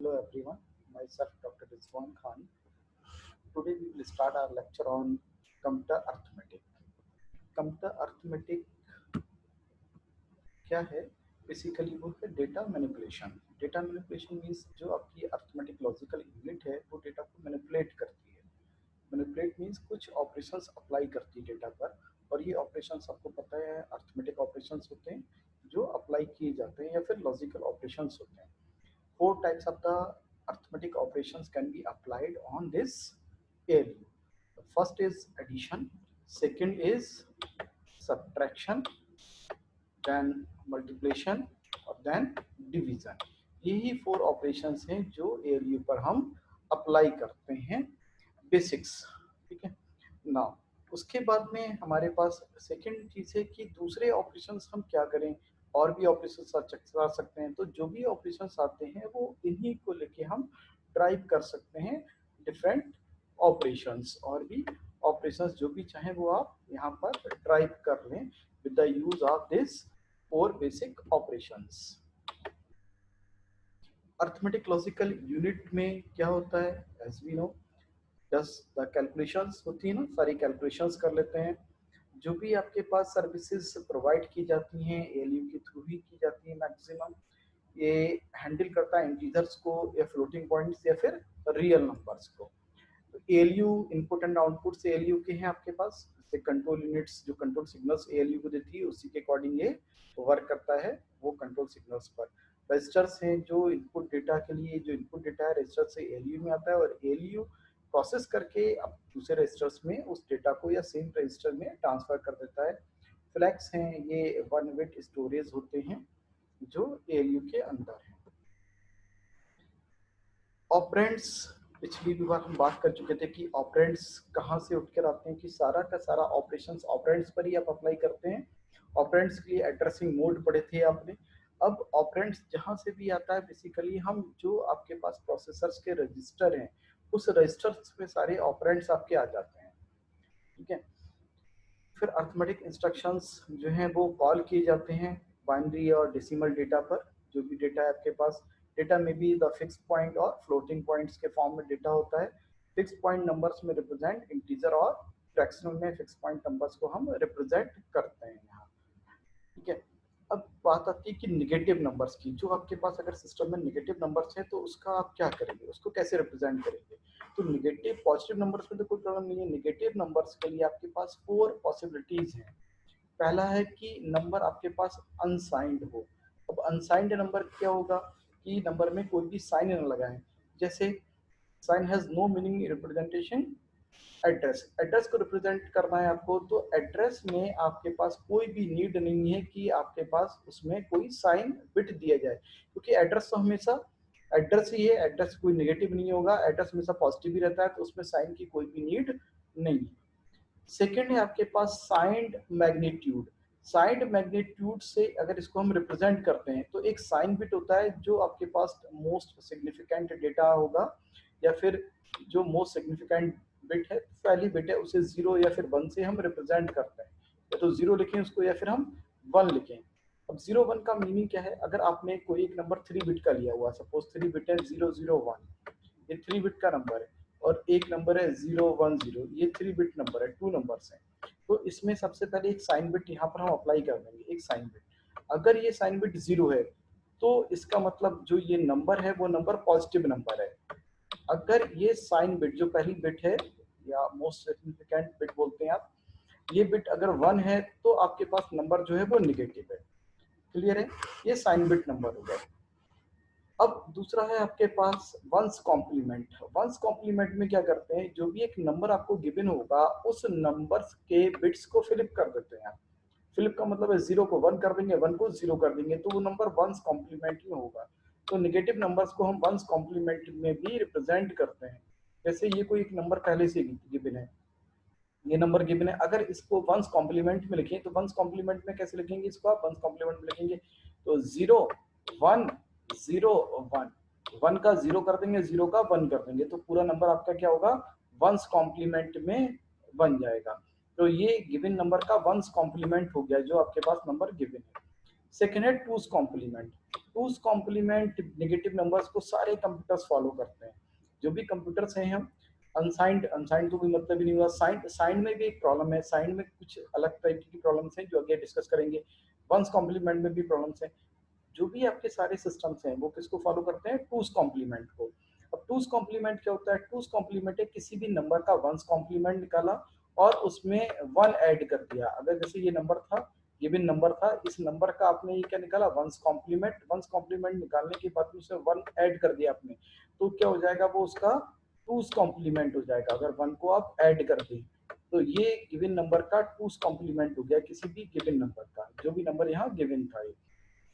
Hello everyone, myself Dr. Rizwan Khan. Today we will start our lecture on computer arithmetic. Computer arithmetic क्या है? Basically वो है data manipulation. Data manipulation means जो आपकी arithmetic logical unit है वो data को मैनिपुलेट करती है. मैनिपुलेट मीन्स कुछ ऑपरेशंस अप्लाई करती है डेटा पर, और ये ऑपरेशंस आपको पता है अर्थमेटिक ऑपरेशंस होते हैं जो अप्लाई किए जाते हैं या फिर लॉजिकल ऑपरेशंस होते हैं. Four types of the arithmetic operations can be applied on this area. The first is addition, second is subtraction, then multiplication और then division. यही फोर ऑपरेशंस हैं जो एरियो पर हम अप्लाई करते हैं बेसिक्स. ठीक है ना. उसके बाद में हमारे पास सेकेंड चीज़ है कि दूसरे ऑपरेशंस हम क्या करें. और भी ऑपरेशंस आ सकते हैं, तो जो भी ऑपरेशंस आते हैं वो इन्हीं को लेके हम ड्राइव कर सकते हैं डिफरेंट ऑपरेशंस. और भी ऑपरेशंस जो भी चाहें वो आप यहाँ पर ड्राइव कर लें with the use of this four basic operations. Arithmetic logical unit में क्या होता है, एज वी नो, दस द कैलकुलेशंस होती है ना, सारी कैलकुलेशंस कर लेते हैं. जो भी आपके पास सर्विसेज प्रोवाइड की जाती हैं एएलयू के थ्रू ही की जाती है मैक्सिमम. ये हैंडल करता है इंटीजर्स को या फ्लोटिंग पॉइंट्स या फिर रियल नंबर्स को. तो एएलयू इनपुट एंड आउटपुट से एएलयू के हैं आपके पास, जैसे कंट्रोल यूनिट्स जो कंट्रोल सिग्नल्स एएलयू को देती है उसी के अकॉर्डिंग ये वर्क करता है वो कंट्रोल सिग्नल्स पर. रजिस्टर्स हैं जो इनपुट डेटा के लिए, जो इनपुट डेटा है रजिस्टर से एएलयू में आता है और एएलयू प्रोसेस करके अब दूसरे रजिस्टर्स में उस डेटा को या सेम रजिस्टर में ट्रांसफर कर देता है. फ्लैग्स हैं, ये वन बिट स्टोरेज होते हैं जो एएलयू के अंदर है. ऑपरेंड्स, पिछली भी बार हम बात कर चुके थे कि ऑपरेंड्स कहाँ से उठकर आते हैं, कि सारा का सारा ऑपरेशंस ऑपरेंड्स पर ही आप अप्लाई करते हैं. ऑपरेंड्स के लिए एड्रेसिंग मोड पढ़े थे आपने. अब ऑपरेंड्स जहाँ से भी आता है बेसिकली हम जो आपके पास प्रोसेसर्स के रजिस्टर हैं उस रजिस्टर्स में सारे ऑपरेंड्स आपके आ जाते हैं. ठीक है. फिर अर्थमेटिक इंस्ट्रक्शंस जो हैं वो कॉल किए जाते हैं बाइनरी और डेसिमल डेटा पर. जो भी डेटा है आपके पास, डेटा में भी द फिक्स पॉइंट और फ्लोटिंग पॉइंट्स के फॉर्म में डेटा होता है. फिक्स पॉइंट नंबर्स में रिप्रेजेंट इंटीजर और फ्रैक्शनल में फिक्स पॉइंट नंबर्स को हम रिप्रेजेंट करते हैं यहाँ. ठीक है. अब बात आती है कि निगेटिव नंबर्स की. जो आपके पास अगर सिस्टम में निगेटिव नंबर्स हैं तो उसका आप क्या करेंगे, उसको कैसे रिप्रेजेंट करेंगे. तो निगेटिव पॉजिटिव नंबर्स में तो कोई प्रॉब्लम नहीं है. निगेटिव नंबर्स के लिए आपके पास फोर पॉसिबिलिटीज हैं. पहला है कि नंबर आपके पास अनसाइंड हो. अब अनसाइंड नंबर क्या होगा कि नंबर में कोई भी साइन न लगाएं. जैसे sign has no meaning representation. Address, address को रिप्रेजेंट करना है आपको, तो एड्रेस में आपके पास कोई भी नीड नहीं है कि आपके पास उसमें कोई साइन बिट दिया जाए, क्योंकि एड्रेस तो हमेशा एड्रेस ही है. एड्रेस कोई नेगेटिव नहीं होगा, एड्रेस हमेशा पॉजिटिव ही रहता है, तो उसमें साइन की कोई भी नीड नहीं है. सेकेंड है आपके पास साइंड मैग्नीट्यूड. साइंड मैग्नीट्यूड से अगर इसको हम रिप्रेजेंट करते हैं तो एक साइन बिट होता है जो आपके पास मोस्ट सिग्निफिकेंट डेटा होगा, या फिर जो मोस्ट सिग्निफिकेंट बिट है, पहली बिट है, उसे 0 या फिर 1 से हम रिप्रेजेंट करते हैं. या तो 0 लिखें उसको या फिर हम 1 लिखें. अब 0 1 का मीनिंग क्या है, अगर आपने कोई एक नंबर 3 बिट का लिया हुआ, सपोज 3 बिट है 001, ये 3 बिट का नंबर है, और एक नंबर है 010, ये 3 बिट नंबर है, 2 नंबर्स हैं. तो इसमें सबसे पहले एक साइन बिट यहाँ पर हम अप्लाई कर देंगे, एक साइन बिट. अगर ये साइन बिट 0 है तो इसका मतलब जो ये नंबर है वो नंबर पॉजिटिव नंबर है. अगर ये साइन बिट जो पहली बिट है या मोस्ट सिग्निफिकेंट बिट बोलते हैं आप, ये बिट अगर 1 है तो आपके पास नंबर जो है वो निगेटिव है. क्लियर है. ये साइन बिट नंबर हो गया. अब दूसरा है आपके पास वंस कॉम्प्लीमेंट. वंस कॉम्प्लीमेंट में क्या करते हैं, जो भी एक नंबर आपको गिवन होगा उस नंबर के बिट्स को फ्लिप कर देते हैं. फ्लिप का मतलब है 0 को 1 कर देंगे, 1 को 0 कर देंगे, तो वो नंबर वंस कॉम्प्लीमेंट में होगा. तो नेगेटिव नंबर्स को हम वंस कॉम्प्लीमेंट में भी रिप्रेजेंट करते हैं. जैसे ये कोई एक नंबर पहले से गिवन है, ये नंबर गिवन है, अगर इसको वंस कॉम्प्लीमेंट में लिखें तो वंस कॉम्प्लीमेंट में कैसे लिखेंगे, इसको आप वंस कॉम्प्लीमेंट में लिखेंगे तो 0 1 0 1, 1 का 0 कर देंगे, 0 का 1 कर देंगे, तो पूरा नंबर आपका क्या होगा, वंस कॉम्प्लीमेंट में बन जाएगा. तो ये गिवन नंबर का वंस कॉम्प्लीमेंट हो गया जो आपके पास नंबर गिवन है. सेकेंड है two's complement. Two's complement negative numbers को सारे कंप्यूटर्स फॉलो करते हैं। जो भी कंप्यूटर्स हैं हम अनसाइंड, अनसाइंड तो कोई मतलब ही नहीं हुआ, साइंड, साइंड में भी एक प्रॉब्लम है, साइंड में कुछ अलग तरीके की प्रॉब्लम्स हैं जो आगे डिस्कस करेंगे। वंस कॉम्प्लीमेंट में भी प्रॉब्लम्स हैं। जो भी आपके सारे सिस्टम्स हैं वो किसको फॉलो करते हैं, टूज कॉम्प्लीमेंट को। अब टूज कॉम्प्लीमेंट क्या होता है, टूज कॉम्प्लीमेंट है किसी भी नंबर का वंस कॉम्प्लीमेंट निकाला और उसमें वन ऐड कर दिया। अगर जैसे ये नंबर था, गिवन नंबर था, इस नंबर का आपने ये क्या निकाला, वंस कॉम्प्लीमेंट। वंस कॉम्प्लीमेंट निकालने के बाद उसमें वन ऐड कर दिया आपने, तो क्या हो जाएगा, वो उसका टूज कॉम्प्लीमेंट हो जाएगा। अगर वन को आप ऐड कर दें तो ये गिवन नंबर का टूज कॉम्प्लीमेंट हो गया, किसी भी गिवन नंबर का, जो भी नंबर यहाँ गिवन था ये,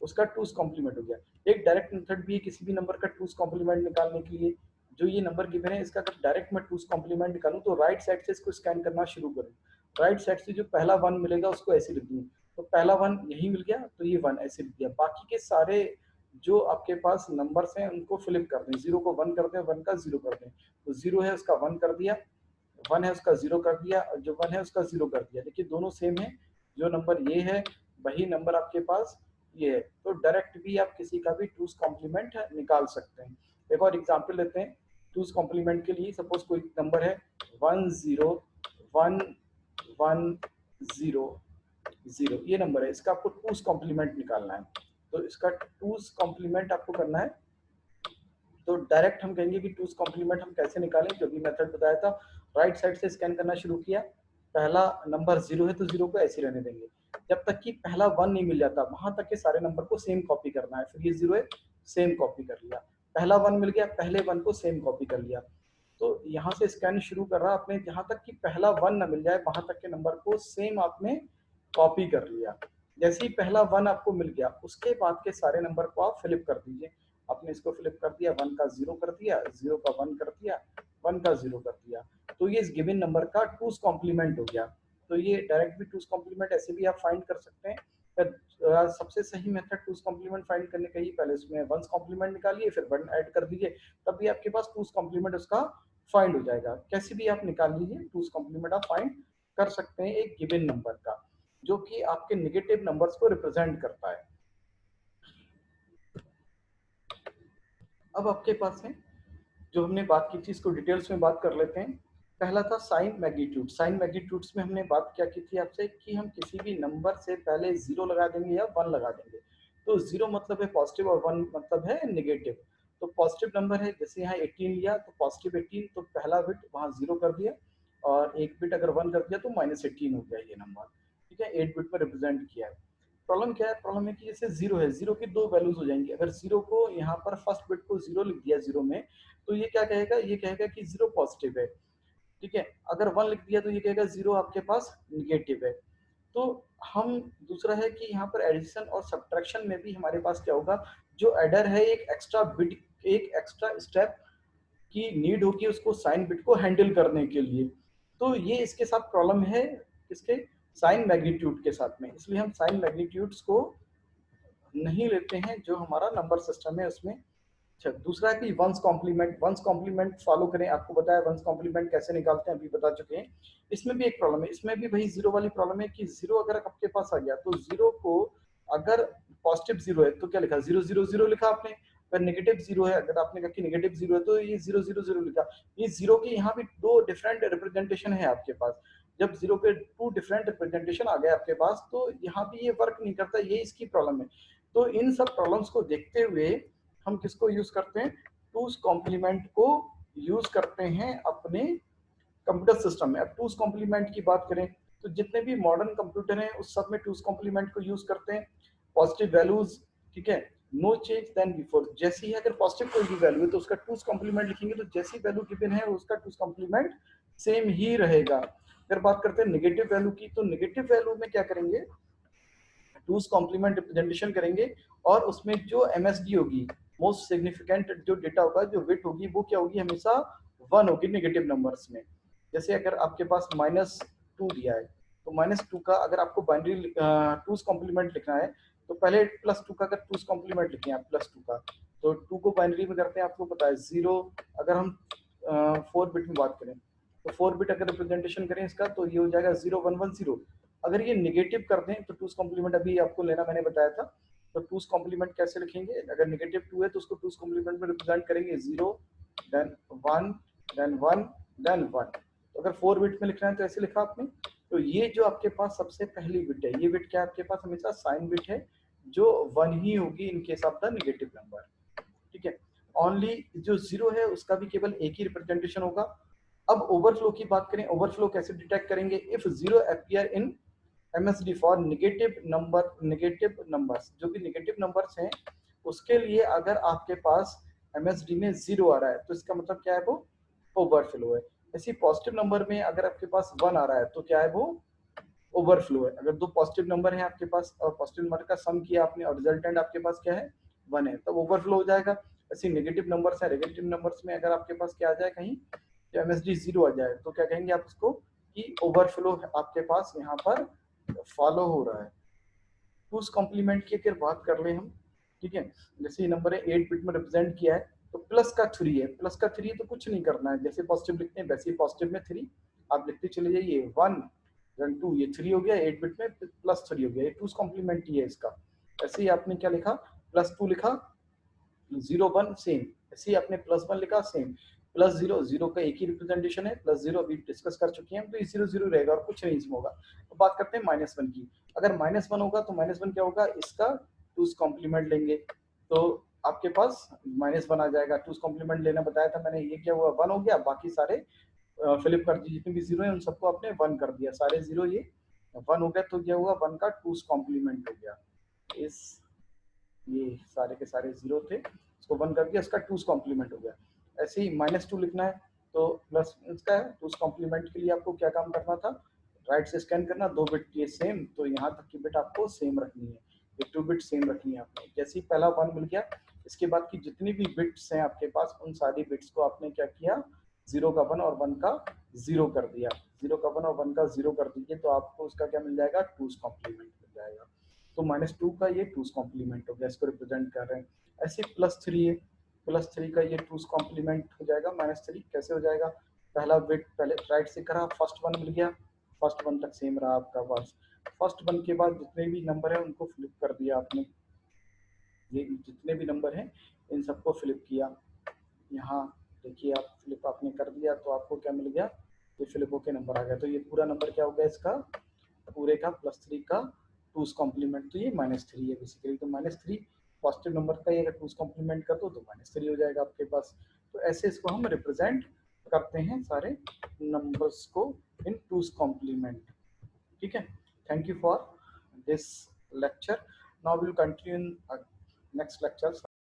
उसका टूज कॉम्प्लीमेंट हो गया। एक डायरेक्ट मेथड भी है किसी भी नंबर का टूज कॉम्प्लीमेंट निकालने के लिए। जो ये नंबर गिवन है इसका अगर डायरेक्ट मैं टूज कॉम्प्लीमेंट निकालूं तो राइट साइड से इसको स्कैन करना शुरू करूं। राइट साइड से जो पहला वन मिलेगा उसको ऐसे लिख दूं, तो पहला वन यही मिल गया तो ये वन ऐसे लिख दिया। बाकी के सारे जो आपके पास नंबर्स हैं उनको फ्लिप कर दें, जीरो को वन कर दें, वन का जीरो कर दें। तो जीरो है उसका वन कर दिया, वन है उसका जीरो कर दिया, और जो वन है उसका जीरो कर दिया। देखिए दोनों सेम है, जो नंबर ये है वही नंबर आपके पास ये है। तो डायरेक्ट भी आप किसी का भी टूज कॉम्प्लीमेंट निकाल सकते हैं। एक और एग्जांपल लेते हैं टूज कॉम्प्लीमेंट के लिए। सपोज कोई नंबर है 101100, ये नंबर है, इसका आपको टूज कॉम्प्लीमेंट निकालना है। तो इसका टूज कॉम्प्लीमेंट आपको करना है। तो डायरेक्ट हम कहेंगे कि टूज कॉम्प्लीमेंट हम कैसे निकालें, जो भी मेथड बताया था। राइट साइड से स्कैन करना शुरू किया, पहला नंबर जीरो है तो जीरो को ऐसे रहने देंगे जब तक कि पहला वन नहीं मिल जाता, वहां तक के सारे नंबर को सेम कॉपी करना है। फिर ये जीरो है, सेम कॉपी कर लिया, पहला वन मिल गया, पहले वन को सेम कॉपी कर लिया। तो यहाँ से स्कैन शुरू कर रहा आपने, जहां तक कि पहला वन ना मिल जाए वहां तक के नंबर को सेम आपने कॉपी कर लिया। जैसे ही पहला वन आपको मिल गया उसके बाद के सारे नंबर को आप फिलिप कर दीजिए। आपने इसको फिलिप कर दिया, वन का जीरो कर दिया, जीरो का वन कर दिया, वन का जीरो कर दिया, तो ये इस गिवन नंबर का टूज कॉम्प्लीमेंट हो गया। तो ये डायरेक्ट भी टूज कॉम्प्लीमेंट ऐसे भी आप फाइंड कर सकते हैं। सबसे सही मेथड टूज कॉम्प्लीमेंट फाइंड करने का ही, पहले इसमें वंस कॉम्प्लीमेंट निकालिए फिर वन ऐड कर दीजिए, तब भी आपके पास टूज कॉम्प्लीमेंट उसका फाइंड हो जाएगा। कैसे भी आप निकाल लीजिए, टूज कॉम्प्लीमेंट आप फाइंड कर सकते हैं एक गिवन नंबर का, जो कि आपके नेगेटिव नंबर्स को रिप्रेजेंट करता है। अब आपके पास है, जो हमने बात की थी इसको डिटेल्स में बात कर लेते हैं। पहला था साइन मैग्नीट्यूड। साइन मैग्नीट्यूड्स में हमने बात क्या की थी आपसे कि हम किसी भी नंबर से पहले जीरो लगा देंगे या वन लगा देंगे। तो जीरो मतलब है पॉजिटिव और वन मतलब है नेगेटिव। तो पॉजिटिव नंबर है, जैसे यहाँ 18 लिया तो पॉजिटिव 18, तो पहला बिट वहाँ जीरो कर दिया, और एक बिट अगर वन कर दिया तो -18 हो गया ये नंबर। ठीक है, 8 बिट में रिप्रेजेंट किया है। प्रॉब्लम क्या है, प्रॉब्लम है कि जैसे जीरो है, जीरो की दो वैल्यूज हो जाएंगी। अगर जीरो को यहाँ पर फर्स्ट बिट को जीरो लिख दिया जीरो में, तो ये क्या कहेगा, ये कहेगा कि जीरो पॉजिटिव है। ठीक है, अगर वन लिख दिया तो ये कहेगा जीरो आपके पास निगेटिव है। तो हम, दूसरा है कि यहाँ पर एडिशन और सब्ट्रैक्शन में भी हमारे पास क्या होगा, जो एडर है एक एक्स्ट्रा बिट, एक एक्स्ट्रा स्टेप की नीड होगी उसको साइन बिट को हैंडल करने के लिए। तो ये इसके साथ प्रॉब्लम है, किसके, साइन मैग्नीट्यूड के साथ में। इसलिए हम साइन मैग्नीट्यूड्स को नहीं लेते हैं जो हमारा नंबर सिस्टम है उसमें। अच्छा, दूसरा है कि one's complement. One's complement follow करें, आपको बताया वंस कॉम्प्लीमेंट कैसे निकालते हैं अभी बता चुके हैं। इसमें भी एक प्रॉब्लम है, इसमें भी वही जीरो वाली प्रॉब्लम है कि जीरो अगर आपके पास आ गया तो जीरो को, अगर पॉजिटिव जीरो है तो क्या लिखा, जीरो जीरो जीरो लिखा आपने। अगर नेगेटिव जीरो है, अगर आपने कहा कि नेगेटिव जीरो है तो ये जीरो जीरो जीरो लिखा। ये जीरो के यहाँ भी दो डिफरेंट रिप्रेजेंटेशन है आपके पास। जब जीरो के टू डिफरेंट रिप्रेजेंटेशन आ गए आपके पास तो यहाँ भी ये वर्क नहीं करता, ये इसकी प्रॉब्लम है। तो इन सब प्रॉब्लम्स को देखते हुए हम किसको यूज करते हैं, टूज कॉम्प्लीमेंट को यूज करते हैं अपने कंप्यूटर सिस्टम में। अब टूज कॉम्प्लीमेंट की बात करें तो जितने भी मॉडर्न कंप्यूटर हैं उस सब में टूज कॉम्प्लीमेंट को यूज करते हैं। पॉजिटिव वैल्यूज, ठीक है, नो चेंज देन बिफोर। जैसी ही अगर पॉजिटिव कोई भी वैल्यू है तो उसका टूज कॉम्प्लीमेंट लिखेंगे, तो जैसी वैल्यू गिवन है उसका टूज कॉम्प्लीमेंट सेम ही रहेगा। अगर बात करते हैं नेगेटिव वैल्यू की, तो नेगेटिव वैल्यू में क्या करेंगे, टूज कॉम्प्लीमेंट रिप्रेजेंटेशन करेंगे, और उसमें जो एमएसडी होगी, मोस्ट सिग्निफिकेंट जो डेटा होगा, जो बिट होगी, वो क्या होगी, हमेशा वन होगी नेगेटिव नंबर्स में। जैसे अगर आपके पास -2 दिया है तो -2 का अगर आपको बाइनरी टूज कॉम्प्लीमेंट लिखना है तो पहले +2 का अगर टूज कॉम्प्लीमेंट लिखें आप +2 का, तो 2 को बाइनरी में करते हैं, आपको पता है 0। अगर हम 4 बिट में बात करें तो 4 बिट अगर रिप्रेजेंटेशन करें इसका तो ये हो जाएगा 0110। अगर ये नेगेटिव कर दें तो टूस कॉम्प्लीमेंट अभी आपको लेना मैंने बताया था, तो टूस कॉम्प्लीमेंट कैसे लिखेंगे, अगर नेगेटिव 2 है तो उसको टूस कॉम्प्लीमेंट में रिप्रेजेंट करेंगे 0 देन 1 देन 1 देन 1। तो अगर 4 बिट में लिखना है तो ऐसे लिखा आपने। तो ये जो आपके पास सबसे पहली बिट है, ये बिट क्या आपके पास हमेशा साइन बिट है जो 1 ही होगी in case of the negative number, ठीक है। ओनली जो 0 है उसका भी केवल एक ही रिप्रेजेंटेशन होगा। अब ओवरफ्लो की बात करें, ओवरफ्लो कैसे डिटेक्ट करेंगे, if 0 appear in MSD for negative numbers, जो भी नेगेटिव नंबर्स हैं उसके लिए अगर आपके पास MSD में 0 आ रहा है तो इसका मतलब क्या है, वो ओवरफ्लो है। ऐसी पॉजिटिव नंबर में अगर आपके पास 1 आ रहा है तो क्या है, वो ओवरफ्लो है। अगर दो पॉजिटिव नंबर है आपके पास और पॉजिटिव नंबर का सम किया आपने और रिजल्टेंट आपके पास क्या है, 1 है, तब ओवरफ्लो हो जाएगा। ऐसे नेगेटिव नंबर्स है, नेगेटिव नंबर्स में अगर आपके पास क्या आ जाए कहीं तो MSD 0 आ जाए तो क्या कहेंगे आप उसको कि ओवरफ्लो आपके पास यहाँ पर फॉलो हो रहा है। टूस कॉम्प्लीमेंट की अगर बात कर ले हम, ठीक है, जैसे ये नंबर है 8 बिट में रिप्रेजेंट किया है तो प्लस का 3 है, प्लस का 3 तो कुछ नहीं करना है, जैसे पॉजिटिव लिखते हैं वैसे ही पॉजिटिव में 3 आप लिखते चले जाइए, 1 देन 2, ये 3 हो गया 8 बिट में, प्लस 3 हो गया, ये टूस कॉम्प्लीमेंट ही है इसका। ऐसे ही आपने क्या लिखा, प्लस 2 लिखा, 0 1 सेम, ऐसे ही आपने प्लस 1 लिखा सेम, प्लस 0 0 का एक ही रिप्रेजेंटेशन है, प्लस 0 अभी डिस्कस कर चुके हैं, तो ये 0 0 रहेगा और कुछ नहीं इसमें होगा। तो बात करते हैं -1 की, अगर -1 होगा तो -1 क्या होगा, इसका टूस कॉम्प्लीमेंट लेंगे तो आपके पास -1 आ जाएगा। टूस कॉम्प्लीमेंट लेना बताया था मैंने, ये क्या हुआ 1 हो गया, बाकी सारे फिलिप कर दिए, जितने भी 0 है उन सबको आपने 1 कर दिया, सारे 0 ये 1 हो गया, तो क्या हुआ 1 का टूस कॉम्प्लीमेंट हो गया। इस ये सारे के सारे 0 थे, इसको 1 कर दिया, इसका टूस कॉम्प्लीमेंट हो गया। ऐसे ही -2 लिखना है तो प्लस इसका है, टूस कॉम्प्लीमेंट के लिए आपको क्या काम करना था, राइट से स्कैन करना, 2 बिट ये सेम, तो यहाँ तक की बिट आपको सेम रखनी है, ये 2 बिट सेम रखनी है आपने। जैसे ही पहला 1 मिल गया, इसके बाद की जितनी भी बिट्स हैं आपके पास उन सारी बिट्स को आपने क्या किया, 0 का 1 और 1 का 0 कर दिया, 0 का 1 और 1 का 0 कर दीजिए तो आपको उसका क्या मिल जाएगा, टूस कॉम्प्लीमेंट मिल जाएगा। तो -2 का ये टूस कॉम्प्लीमेंट हो गया, इसको रिप्रेजेंट कर रहे हैं। ऐसे +3 है, +3 का ये टूस कॉम्प्लीमेंट हो जाएगा। -3 कैसे हो जाएगा, पहला बिट पहले राइट से करा, फर्स्ट 1 मिल गया, फर्स्ट 1 तक सेम रहा आपका पास, फर्स्ट 1 के बाद जितने भी नंबर है उनको फ्लिप कर दिया आपने, ये जितने भी नंबर हैं इन सबको फ्लिप किया। यहाँ देखिए आप फ्लिप आपने कर दिया तो आपको क्या मिल गया, ये फ्लिप होके नंबर आ गया, तो ये पूरा नंबर क्या हो गया इसका, पूरे का +3 का टूस कॉम्प्लीमेंट, तो ये -3 है बेसिकली। तो -3 पॉजिटिव नंबर का ये अगर टूस कॉम्प्लीमेंट कर दो तो -3 हो जाएगा आपके पास। तो ऐसे इसको हम रिप्रेजेंट करते हैं सारे नंबर्स को इन टूस कॉम्प्लीमेंट, ठीक है। Thank you for this lecture. Now we will continue in next lecture.